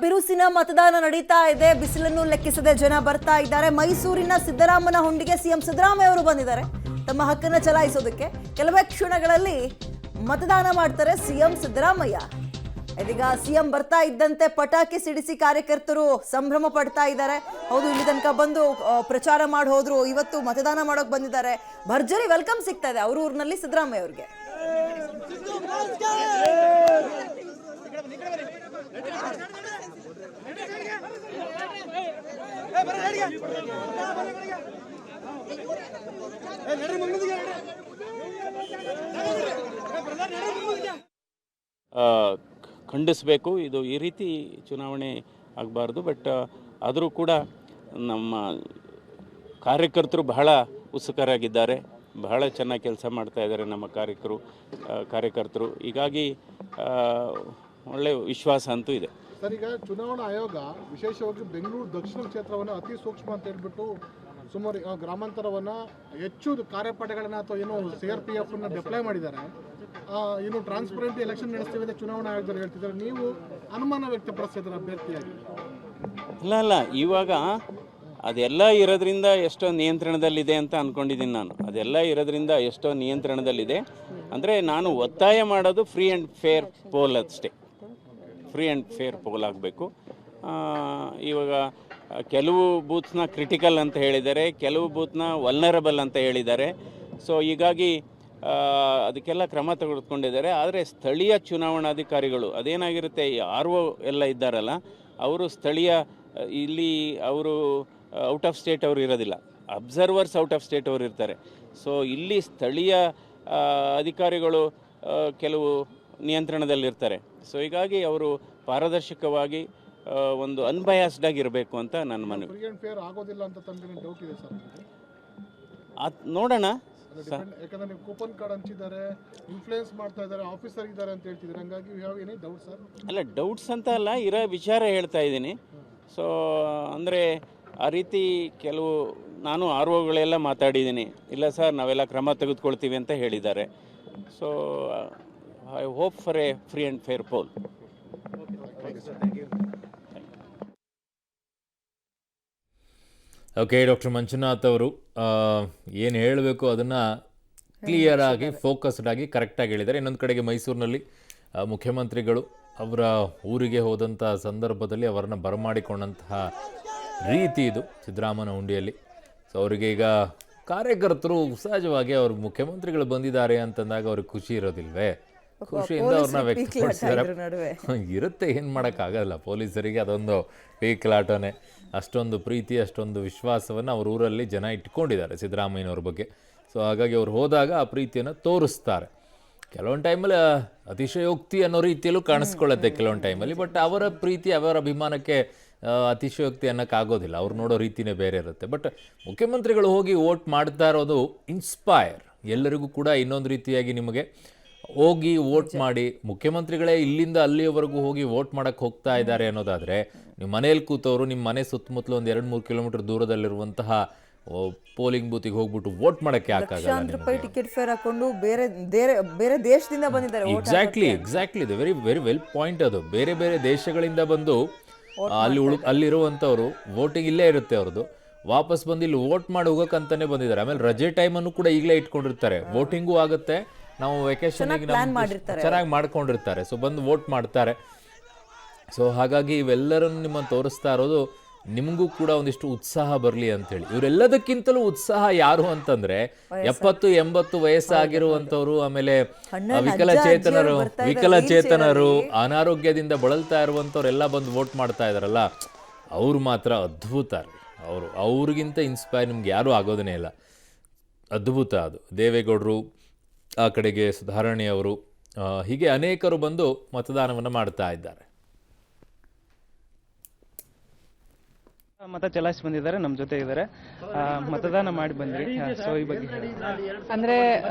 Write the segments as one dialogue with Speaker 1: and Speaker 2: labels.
Speaker 1: ಬಿರುಸಿನ ಮತದಾನ ನಡೀತಾ ಇದೆ. ಬಿಸಿಲನ್ನು ಲೆಕ್ಕಿಸದೆ ಜನ ಬರ್ತಾ ಇದ್ದಾರೆ. ಮೈಸೂರಿನ ಸಿದ್ದರಾಮನ ಹುಂಡಿಗೆ ಸಿಎಂ ಸಿದ್ದರಾಮಯ್ಯ ಅವರು ಬಂದಿದ್ದಾರೆ ತಮ್ಮ ಹಕ್ಕನ್ನು ಚಲಾಯಿಸೋದಕ್ಕೆ. ಕೆಲವೇ ಕ್ಷಣಗಳಲ್ಲಿ ಮತದಾನ ಮಾಡ್ತಾರೆ ಸಿಎಂ ಸಿದ್ದರಾಮಯ್ಯ. ಇದೀಗ ಸಿಎಂ ಬರ್ತಾ ಇದ್ದಂತೆ ಪಟಾಕಿ ಸಿಡಿಸಿ ಕಾರ್ಯಕರ್ತರು ಸಂಭ್ರಮ ಪಡ್ತಾ ಇದ್ದಾರೆ. ಹೌದು, ಇಲ್ಲಿ ತನಕ ಬಂದು ಪ್ರಚಾರ ಮಾಡಿ ಹೋದ್ರು, ಇವತ್ತು ಮತದಾನ ಮಾಡೋಕೆ ಬಂದಿದ್ದಾರೆ. ಭರ್ಜರಿ ವೆಲ್ಕಮ್ ಸಿಗ್ತಾ ಇದೆ ಅವ್ರ ಊರಿನಲ್ಲಿ ಸಿದ್ದರಾಮಯ್ಯ ಅವ್ರಿಗೆ.
Speaker 2: ಖಂಡಿಸಬೇಕು. ಇದು ಈ ರೀತಿ ಚುನಾವಣೆ ಆಗಬಾರ್ದು. ಬಟ್ ಆದರೂ ಕೂಡ ನಮ್ಮ ಕಾರ್ಯಕರ್ತರು ಬಹಳ ಉತ್ಸುಕರಾಗಿದ್ದಾರೆ, ಬಹಳ ಚೆನ್ನಾಗಿ ಕೆಲಸ ಮಾಡ್ತಾ ಇದ್ದಾರೆ ನಮ್ಮ ಕಾರ್ಯಕರ್ತರು. ಹೀಗಾಗಿ ಒಳ್ಳೆ ವಿಶ್ವಾಸ ಅಂತೂ ಇದೆ.
Speaker 3: ಸರ್, ಈಗ ಚುನಾವಣಾ ಆಯೋಗ ವಿಶೇಷವಾಗಿ ಬೆಂಗಳೂರು ದಕ್ಷಿಣ ಕ್ಷೇತ್ರವನ್ನು ಅತಿ ಸೂಕ್ಷ್ಮ ಅಂತ ಹೇಳ್ಬಿಟ್ಟು ಸುಮಾರು ಗ್ರಾಮಾಂತರವನ್ನು ಹೆಚ್ಚು ಕಾರ್ಯಪಡೆಗಳನ್ನ ಅಥವಾ ಏನು CRPF ಡಿಪ್ಲೈ ಮಾಡಿದ್ದಾರೆ. ಇನ್ನು ಟ್ರಾನ್ಸ್ಪರೆಂಟ್ ಎಲೆಕ್ಷನ್ ನಡೆಸ್ತೀವಿ ಅಂತ ಚುನಾವಣಾ ಆಯೋಗದಲ್ಲಿ ಹೇಳ್ತಿದ್ದಾರೆ. ನೀವು ಅನುಮಾನ ವ್ಯಕ್ತಪಡಿಸಿದ್ರೆ ಅಭ್ಯರ್ಥಿಯಾಗಿ?
Speaker 2: ಇಲ್ಲ, ಇವಾಗ ಅದೆಲ್ಲ ಇರೋದ್ರಿಂದ ಎಷ್ಟೋ ನಿಯಂತ್ರಣದಲ್ಲಿದೆ ಅಂತ ಅಂದ್ಕೊಂಡಿದ್ದೀನಿ ನಾನು. ಅದೆಲ್ಲ ಇರೋದ್ರಿಂದ ಎಷ್ಟೋ ನಿಯಂತ್ರಣದಲ್ಲಿದೆ. ಅಂದರೆ ನಾನು ಒತ್ತಾಯ ಮಾಡೋದು ಫ್ರೀ ಆ್ಯಂಡ್ ಫೇರ್ ಪೋಲ್ ಅಷ್ಟೇ. ಫ್ರೀ ಆ್ಯಂಡ್ ಫೇರ್ ಪೋಲ್ ಆಗಬೇಕು. ಇವಾಗ ಕೆಲವು ಬೂತ್ಸ್ನ ಕ್ರಿಟಿಕಲ್ ಅಂತ ಹೇಳಿದ್ದಾರೆ, ಕೆಲವು ಬೂತ್ನ ವಲ್ನರಬಲ್ ಅಂತ ಹೇಳಿದ್ದಾರೆ. ಸೊ ಹೀಗಾಗಿ ಅದಕ್ಕೆಲ್ಲ ಕ್ರಮ ತೆಗೆದುಕೊಂಡಿದ್ದಾರೆ. ಆದರೆ ಸ್ಥಳೀಯ ಚುನಾವಣಾಧಿಕಾರಿಗಳು ಅದೇನಾಗಿರುತ್ತೆ, RO ಎಲ್ಲ ಇದ್ದಾರಲ್ಲ, ಅವರು ಸ್ಥಳೀಯ ಇಲ್ಲಿ ಅವರು ಔಟ್ ಆಫ್ ಸ್ಟೇಟ್ ಅವರು ಇರೋದಿಲ್ಲ, ಅಬ್ಸರ್ವರ್ಸ್ ಔಟ್ ಆಫ್ ಸ್ಟೇಟ್ ಅವರು ಇರ್ತಾರೆ. ಸೊ ಇಲ್ಲಿ ಸ್ಥಳೀಯ ಅಧಿಕಾರಿಗಳು ಕೆಲವು ನಿಯಂತ್ರಣದಲ್ಲಿರ್ತಾರೆ. ಸೊ ಹೀಗಾಗಿ ಅವರು ಪಾರದರ್ಶಕವಾಗಿ ಒಂದು ಅನ್ಬಯಾಸ್ಡ್ ಆಗಿರಬೇಕು ಅಂತ ನನ್ನ ಮನವಿ. ನೋಡೋಣ.
Speaker 3: ಯಾಕಂದ್ರೆ ನೀವು ಕೂಪನ್ ಕಾರ್ಡ್ ಹಂಚಿದ್ದಾರೆ, ಇನ್ಫ್ಲೂಯೆನ್ಸ್ ಮಾಡ್ತಾ ಇದ್ದಾರೆ, ಆಫೀಸರ್ ಇದ್ದಾರೆ ಅಂತ ಹೇಳ್ತಿದ್ದಾರೆ. ಹಂಗಾಗಿ you have any doubt sir?
Speaker 2: ಅಲ್ಲ, ಡೌಟ್ಸ್ ಅಂತ ಅಲ್ಲ, ಇರೋ ವಿಚಾರ ಹೇಳ್ತಾ ಇದ್ದೀನಿ. ಸೊ ಅಂದರೆ ಆ ರೀತಿ ಕೆಲವು ನಾನು ROಗಳೆಲ್ಲ ಮಾತಾಡಿದ್ದೀನಿ. ಇಲ್ಲ ಸರ್, ನಾವೆಲ್ಲ ಕ್ರಮ ತೆಗೆದುಕೊಳ್ತೀವಿ ಅಂತ ಹೇಳಿದ್ದಾರೆ. So I hope for a free and fair poll.
Speaker 4: Okay, doctor Manjunath ಅವರು ಏನು ಹೇಳಬೇಕು ಅದನ್ನು ಕ್ಲಿಯರಾಗಿ ಫೋಕಸ್ಡ್ ಆಗಿ ಕರೆಕ್ಟಾಗಿ ಹೇಳಿದ್ದಾರೆ. ಇನ್ನೊಂದು ಕಡೆಗೆ ಮೈಸೂರಿನಲ್ಲಿ ಮುಖ್ಯಮಂತ್ರಿಗಳು ಅವರ ಊರಿಗೆ ಹೋದಂಥ ಸಂದರ್ಭದಲ್ಲಿ ಅವರನ್ನು ಬರಮಾಡಿಕೊಂಡಂತಹ ರೀತಿ ಇದು ಸಿದ್ದರಾಮನ ಹುಂಡಿಯಲ್ಲಿ. ಸೊ ಅವರಿಗೆ ಈಗ ಕಾರ್ಯಕರ್ತರು ಸಹಜವಾಗಿ ಅವ್ರ ಮುಖ್ಯಮಂತ್ರಿಗಳು ಬಂದಿದ್ದಾರೆ ಅಂತಂದಾಗ ಅವ್ರಿಗೆ ಖುಷಿ ಇರೋದಿಲ್ವೇ? ಖುಷಿಯಿಂದ ಅವ್ರನ್ನ ವ್ಯಕ್ತಪಡಿಸಿದ್ದಾರೆ. ಇರುತ್ತೆ, ಏನು ಮಾಡೋಕ್ಕಾಗಲ್ಲ. ಪೊಲೀಸರಿಗೆ ಅದೊಂದು ಪೀಕಲಾಟನೇ. ಅಷ್ಟೊಂದು ಪ್ರೀತಿ, ಅಷ್ಟೊಂದು ವಿಶ್ವಾಸವನ್ನು ಅವ್ರ ಊರಲ್ಲಿ ಜನ ಇಟ್ಕೊಂಡಿದ್ದಾರೆ ಸಿದ್ದರಾಮಯ್ಯನವ್ರ ಬಗ್ಗೆ. ಸೊ ಹಾಗಾಗಿ ಅವ್ರು ಹೋದಾಗ ಆ ಪ್ರೀತಿಯನ್ನು ತೋರಿಸ್ತಾರೆ. ಕೆಲವೊಂದು ಟೈಮಲ್ಲಿ ಅತಿಶಯೋಕ್ತಿ ಅನ್ನೋ ರೀತಿಯಲ್ಲೂ ಕಾಣಿಸ್ಕೊಳ್ಳುತ್ತೆ ಕೆಲವೊಂದು ಟೈಮಲ್ಲಿ. ಬಟ್ ಅವರ ಪ್ರೀತಿ, ಅವರ ಅಭಿಮಾನಕ್ಕೆ ಅತಿಶಯೋಕ್ತಿ ಅನ್ನೋಕ್ಕಾಗೋದಿಲ್ಲ. ಅವ್ರು ನೋಡೋ ರೀತಿಯೇ ಬೇರೆ ಇರುತ್ತೆ. ಬಟ್ ಮುಖ್ಯಮಂತ್ರಿಗಳು ಹೋಗಿ ವೋಟ್ ಮಾಡ್ತಾ ಇರೋದು ಇನ್ಸ್ಪೈರ್. ಎಲ್ಲರಿಗೂ ಕೂಡ ಇನ್ನೊಂದು ರೀತಿಯಾಗಿ ನಿಮಗೆ ಹೋಗಿ ವೋಟ್ ಮಾಡಿ, ಮುಖ್ಯಮಂತ್ರಿಗಳೇ ಇಲ್ಲಿಂದ ಅಲ್ಲಿಯವರೆಗೂ ಹೋಗಿ ವೋಟ್ ಮಾಡೋಕ್ಕೆ ಹೋಗ್ತಾ ಇದ್ದಾರೆ ಅನ್ನೋದಾದರೆ, ನೀವು ಮನೇಲಿ ಕೂತವರು ನಿಮ್ಮ ಮನೆ ಸುತ್ತಮುತ್ತಲು ಒಂದು 2-3 ಕಿಲೋಮೀಟರ್ ದೂರದಲ್ಲಿರುವಂತಹ ಪೋಲಿಂಗ್ ಬೂತಿಗೆ ಹೋಗ್ಬಿಟ್ಟು ವೋಟ್ ಮಾಡೋಕ್ಕೆ
Speaker 1: ರೂಪಾಯಿ ಟಿಕೆಟ್ ಫೇರ್ ಹಾಕೊಂಡು ಬೇರೆ ದೇಶದಿಂದ ಬಂದಿದ್ದಾರೆ.
Speaker 4: ಎಕ್ಸಾಕ್ಟ್ಲಿ ಇದು ವೆರಿ ವೆರಿ ವೆಲ್ ಪಾಯಿಂಟ್. ಅದು ಬೇರೆ ಬೇರೆ ದೇಶಗಳಿಂದ ಬಂದು ಅಲ್ಲಿರುವಂಥವ್ರು ವೋಟಿಂಗ್ ಇಲ್ಲೇ ಇರುತ್ತೆ ಅವ್ರದ್ದು, ವಾಪಸ್ ಬಂದು ಇಲ್ಲಿ ವೋಟ್ ಮಾಡಿ ಹೋಗೋಕ್ಕಂತಾನೆ ಬಂದಿದ್ದಾರೆ. ಆಮೇಲೆ ರಜೆ ಟೈಮನ್ನು ಕೂಡ ಈಗಲೇ ಇಟ್ಕೊಂಡಿರ್ತಾರೆ. ವೋಟಿಂಗು ಆಗುತ್ತೆ, ನಾವು ವೆಕೇಶನ್ಗೆ ಚೆನ್ನಾಗಿ ಮಾಡ್ಕೊಂಡಿರ್ತಾರೆ. ಸೊ ಬಂದು ವೋಟ್ ಮಾಡ್ತಾರೆ. ಸೊ ಹಾಗಾಗಿ ಇವೆಲ್ಲರನ್ನು ನಿಮ್ಮನ್ನು ತೋರಿಸ್ತಾ ಇರೋದು ನಿಮಗೂ ಕೂಡ ಒಂದಿಷ್ಟು ಉತ್ಸಾಹ ಬರಲಿ ಅಂತೇಳಿ. ಇವರೆಲ್ಲದಕ್ಕಿಂತಲೂ ಉತ್ಸಾಹ ಯಾರು ಅಂತಂದ್ರೆ 70-80 ವಯಸ್ಸಾಗಿರುವಂಥವ್ರು, ಆಮೇಲೆ ವಿಕಲಚೇತನರು, ಅನಾರೋಗ್ಯದಿಂದ ಬಳಲ್ತಾ ಇರುವಂಥವ್ರೆಲ್ಲ ಬಂದು ವೋಟ್ ಮಾಡ್ತಾ ಇದಾರಲ್ಲ, ಅವ್ರು ಮಾತ್ರ ಅದ್ಭುತ. ಅವ್ರಿಗಿಂತ ಇನ್ಸ್ಪೈರ್ ನಿಮ್ಗೆ ಯಾರೂ ಆಗೋದನ್ನೇ ಇಲ್ಲ. ಅದ್ಭುತ ಅದು. ದೇವೇಗೌಡರು, ಆ ಕಡೆಗೆ ಸುಧಾರಣೆಯವರು, ಹೀಗೆ ಅನೇಕರು ಬಂದು ಮತದಾನವನ್ನು ಮಾಡ್ತಾ ಇದ್ದಾರೆ.
Speaker 5: ಮತ ಚಲಾಯಿಸಿ ಬಂದಿದ್ದಾರೆ, ನಮ್ಮ ಜೊತೆ ಇದ್ದಾರೆ. ಮತದಾನ ಮಾಡಿ ಬಂದ್ರಿ, ಸೊ ಈ ಬಗ್ಗೆ
Speaker 6: ಅಂದ್ರೆ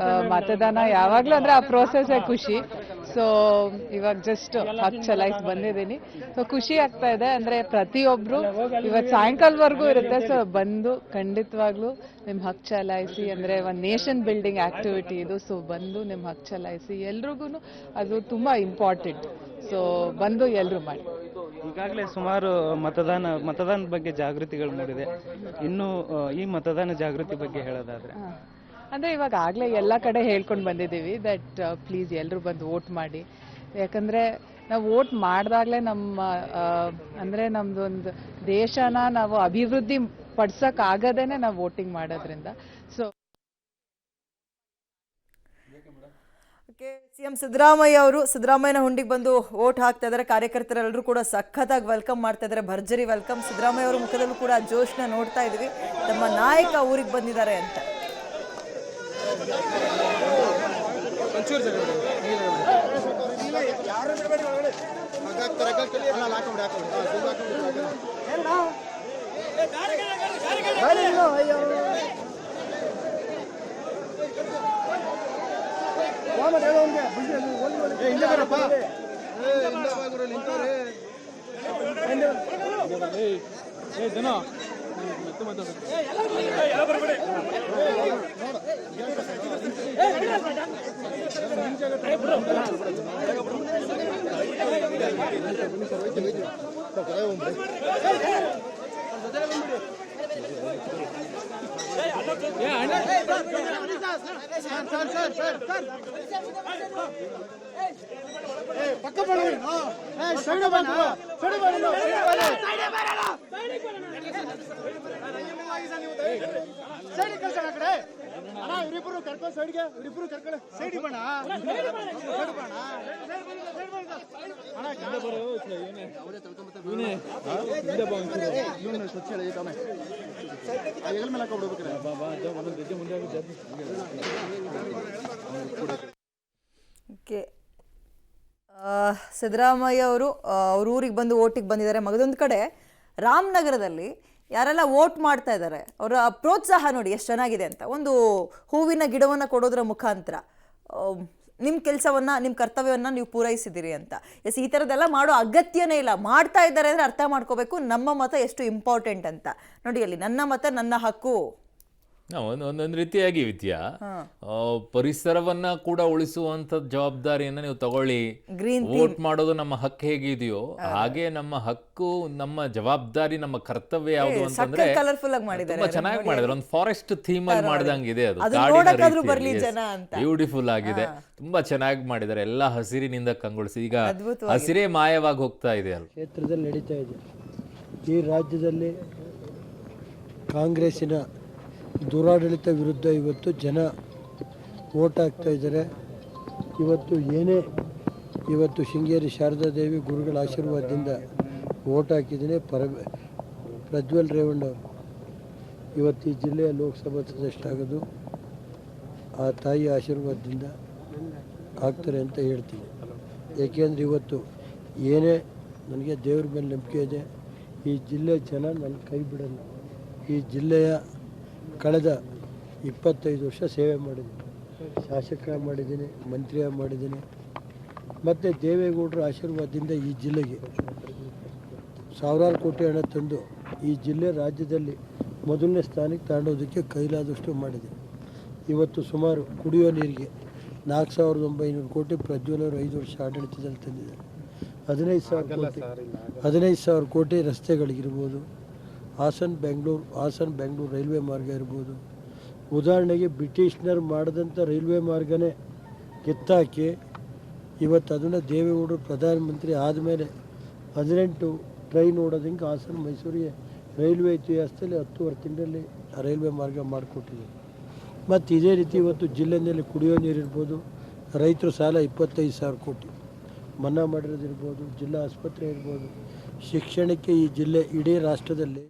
Speaker 6: ಮತದಾನ ಯಾವಾಗ್ಲೂ ಅಂದ್ರೆ ಆ ಪ್ರೋಸೆಸ್ ಖುಷಿ. ಸೊ ಇವಾಗ ಜಸ್ಟ್ ಹಕ್ ಚಲಾಯಿಸಿ ಬಂದಿದ್ದೀನಿ. ಸೊ ಖುಷಿ ಆಗ್ತಾ ಇದೆ. ಅಂದ್ರೆ ಪ್ರತಿಯೊಬ್ರು ಇವತ್ತು ಸಾಯಂಕಾಲವರೆಗೂ ಇರುತ್ತೆ. ಸೊ ಬಂದು ಖಂಡಿತವಾಗ್ಲೂ ನಿಮ್ ಹಕ್ ಚಲಾಯಿಸಿ. ಅಂದ್ರೆ ಒಂದು ನೇಷನ್ ಬಿಲ್ಡಿಂಗ್ ಆಕ್ಟಿವಿಟಿ ಇದು. ಸೊ ಬಂದು ನಿಮ್ ಹಕ್ ಚಲಾಯಿಸಿ. ಎಲ್ರಿಗೂ ಅದು ತುಂಬಾ ಇಂಪಾರ್ಟೆಂಟ್. ಸೊ ಬಂದು ಎಲ್ರು ಮಾಡಿ.
Speaker 5: ಈಗಾಗಲೇ ಸುಮಾರು ಮತದಾನದ ಬಗ್ಗೆ ಜಾಗೃತಿಗಳು ಮೂಡಿದೆ. ಇನ್ನು ಈ ಮತದಾನ ಜಾಗೃತಿ ಬಗ್ಗೆ ಹೇಳೋದಾದ್ರೆ
Speaker 6: ಅಂದರೆ ಇವಾಗ ಆಗಲೇ ಎಲ್ಲ ಕಡೆ ಹೇಳ್ಕೊಂಡು ಬಂದಿದ್ದೀವಿ ದಟ್ ಪ್ಲೀಸ್ ಎಲ್ಲರೂ ಬಂದು ವೋಟ್ ಮಾಡಿ. ಯಾಕಂದರೆ ನಾವು ವೋಟ್ ಮಾಡಿದಾಗಲೇ ನಮ್ಮ ಅಂದರೆ ನಮ್ಮದೊಂದು ದೇಶನ ನಾವು ಅಭಿವೃದ್ಧಿ ಪಡ್ಸೋಕ್ಕಾಗದೇನೆ ನಾವು ವೋಟಿಂಗ್ ಮಾಡೋದ್ರಿಂದ. ಸೊ
Speaker 1: ಸಿಎಂ ಸಿದ್ದರಾಮಯ್ಯ ಅವರು ಸಿದ್ದರಾಮಯ್ಯನ ಹುಂಡಿಗೆ ಬಂದು ವೋಟ್ ಹಾಕ್ತಾ ಇದ್ದಾರೆ. ಕಾರ್ಯಕರ್ತರೆಲ್ಲರೂ ಕೂಡ ಸಖತ್ತಾಗಿ ವೆಲ್ಕಮ್ ಮಾಡ್ತಾ ಇದ್ದಾರೆ, ಭರ್ಜರಿ ವೆಲ್ಕಮ್. ಸಿದ್ದರಾಮಯ್ಯ ಅವರ ಮುಖದಲ್ಲೂ ಕೂಡ ಜೋಶ್ನ ನೋಡ್ತಾ ಇದೀವಿ. ನಮ್ಮ ನಾಯಕ ಊರಿಗೆ ಬಂದಿದ್ದಾರೆ ಅಂತ. ಸಿದ್ದರಾಮಯ್ಯ ಅವರು ಅವ್ರ ಊರಿಗೆ ಬಂದು ವೋಟಿಗೆ ಬಂದಿದ್ದಾರೆ. ಮಗದೊಂದು ಕಡೆ ರಾಮನಗರದಲ್ಲಿ ಯಾರೆಲ್ಲ ವೋಟ್ ಮಾಡ್ತಾ ಇದ್ದಾರೆ ಅವರ ಪ್ರೋತ್ಸಾಹ ನೋಡಿ ಎಷ್ಟು ಚೆನ್ನಾಗಿದೆ ಅಂತ. ಒಂದು ಹೂವಿನ ಗಿಡವನ್ನು ಕೊಡೋದ್ರ ಮುಖಾಂತರ ನಿಮ್ಮ ಕೆಲಸವನ್ನು, ನಿಮ್ಮ ಕರ್ತವ್ಯವನ್ನು ನೀವು ಪೂರೈಸಿದ್ದೀರಿ ಅಂತ. ಎಸ್, ಈ ಥರದ್ದೆಲ್ಲ ಮಾಡೋ ಅಗತ್ಯನೇ ಇಲ್ಲ. ಮಾಡ್ತಾ ಇದ್ದಾರೆ ಅಂದರೆ ಅರ್ಥ ಮಾಡ್ಕೋಬೇಕು ನಮ್ಮ ಮತ ಎಷ್ಟು ಇಂಪಾರ್ಟೆಂಟ್ ಅಂತ. ನೋಡಿ ಅಲ್ಲಿ ನನ್ನ ಮತ ನನ್ನ ಹಕ್ಕು.
Speaker 4: ಒಂದೊಂದು ರೀತಿಯಾಗಿ ವಿದ್ಯಾ ಪರಿಸರವನ್ನ ಕೂಡ ಉಳಿಸುವಂತ ಜವಾಬ್ದಾರಿಯನ್ನ ನೀವು ತಗೊಳ್ಳಿ. ವೋಟ್ ಮಾಡೋದು ನಮ್ಮ ಹಕ್ಕು ಹೇಗಿದೆಯೋ ಹಾಗೆ ನಮ್ಮ ಹಕ್ಕು, ನಮ್ಮ ಜವಾಬ್ದಾರಿ, ನಮ್ಮ ಕರ್ತವ್ಯ ಯಾವುದು ಅಂತಂದ್ರೆ
Speaker 1: ಕಲರ್ಫುಲ್ ಆಗಿ ಮಾಡಿದ್ದಾರೆ,
Speaker 4: ತುಂಬಾ ಚೆನ್ನಾಗಿ ಮಾಡಿದ್ದಾರೆ. ಒಂದು ಫಾರೆಸ್ಟ್ ಥೀಮ್ ಅಲ್ಲಿ ಮಾಡಿದಂಗಿದೆ ಅದು. ಬ್ಯೂಟಿಫುಲ್ ಆಗಿದೆ, ತುಂಬಾ ಚೆನ್ನಾಗಿ ಮಾಡಿದ್ದಾರೆ. ಎಲ್ಲ ಹಸಿರಿನಿಂದ ಕಂಗೊಳಿಸಿ ಈಗ ಹಸಿರೇ ಮಾಯವಾಗಿ ಹೋಗ್ತಾ ಇದೆ ಅಲ್ಲ.
Speaker 7: ಕ್ಷೇತ್ರದಲ್ಲಿ ನಡೀತಾ ಇದೆ. ಈ ರಾಜ್ಯದಲ್ಲಿ ಕಾಂಗ್ರೆಸ್ಸಿನ ದುರಾಡಳಿತ ವಿರುದ್ಧ ಇವತ್ತು ಜನ ವೋಟ್ ಹಾಕ್ತಾ ಇದ್ದಾರೆ. ಇವತ್ತು ಶೃಂಗೇರಿ ಶಾರದಾದೇವಿ ಗುರುಗಳ ಆಶೀರ್ವಾದದಿಂದ ವೋಟ್ ಹಾಕಿದ್ದೀನಿ. ಪ್ರಜ್ವಲ್ ರೇವಣ್ಣ ಇವತ್ತು ಈ ಜಿಲ್ಲೆಯ ಲೋಕಸಭಾ ಸದಸ್ಯರಾಗೋದು ಆ ತಾಯಿ ಆಶೀರ್ವಾದದಿಂದ ಆಗ್ತಾರೆ ಅಂತ ಹೇಳ್ತೀನಿ. ಏಕೆಂದರೆ ಇವತ್ತು ಏನೇ ನನಗೆ ದೇವ್ರ ಮೇಲೆ ನಂಬಿಕೆ ಇದೆ, ಈ ಜಿಲ್ಲೆ ಜನ ನನ್ನ ಕೈ ಬಿಡಲ್ಲ. ಈ ಜಿಲ್ಲೆಯ ಕಳೆದ 25 ವರ್ಷ ಸೇವೆ ಮಾಡಿದ್ದೀನಿ. ಶಾಸಕ ಮಾಡಿದ್ದೀನಿ, ಮಂತ್ರಿ ಮಾಡಿದ್ದೀನಿ. ಮತ್ತು ದೇವೇಗೌಡರ ಆಶೀರ್ವಾದದಿಂದ ಈ ಜಿಲ್ಲೆಗೆ ಸಾವಿರಾರು ಕೋಟಿ ಹಣ ತಂದು ಈ ಜಿಲ್ಲೆ ರಾಜ್ಯದಲ್ಲಿ ಮೊದಲನೇ ಸ್ಥಾನಕ್ಕೆ ತಗೊಂಡೋದಕ್ಕೆ ಕೈಲಾದಷ್ಟು ಮಾಡಿದ್ದೀನಿ. ಇವತ್ತು ಸುಮಾರು ಕುಡಿಯೋ ನೀರಿಗೆ 4,900 ಕೋಟಿ ಪ್ರಜ್ವಲರು 5 ವರ್ಷ ಆಡಳಿತದಲ್ಲಿ ತಂದಿದ್ದಾರೆ. 15,000 ಕೋಟಿ ರಸ್ತೆಗಳಿಗಿರ್ಬೋದು, ಹಾಸನ್ ಬೆಂಗಳೂರು ರೈಲ್ವೆ ಮಾರ್ಗ ಇರ್ಬೋದು. ಉದಾಹರಣೆಗೆ ಬ್ರಿಟಿಷ್ನರು ಮಾಡಿದಂಥ ರೈಲ್ವೆ ಮಾರ್ಗನೇ ಕಿತ್ತಾಕಿ ಇವತ್ತು ಅದನ್ನು ದೇವೇಗೌಡರು ಪ್ರಧಾನಮಂತ್ರಿ ಆದಮೇಲೆ 18 ಟ್ರೈನ್ ಓಡೋದಂಗೆ ಹಾಸನ ಮೈಸೂರಿಗೆ ರೈಲ್ವೆ ಇತಿಹಾಸದಲ್ಲಿ 10 ತಿಂಗಳಲ್ಲಿ ಆ ರೈಲ್ವೆ ಮಾರ್ಗ ಮಾಡಿಕೊಟ್ಟಿದೆ. ಮತ್ತು ಇದೇ ರೀತಿ ಇವತ್ತು ಜಿಲ್ಲೆಯಲ್ಲಿ ಕುಡಿಯೋ ನೀರಿರ್ಬೋದು, ರೈತರು ಸಾಲ 25,000 ಕೋಟಿ ಮನ್ನಾ ಮಾಡಿರೋದಿರ್ಬೋದು, ಜಿಲ್ಲಾ ಆಸ್ಪತ್ರೆ ಇರ್ಬೋದು, ಶಿಕ್ಷಣಕ್ಕೆ ಈ ಜಿಲ್ಲೆ ಇಡೀ ರಾಷ್ಟ್ರದಲ್ಲಿ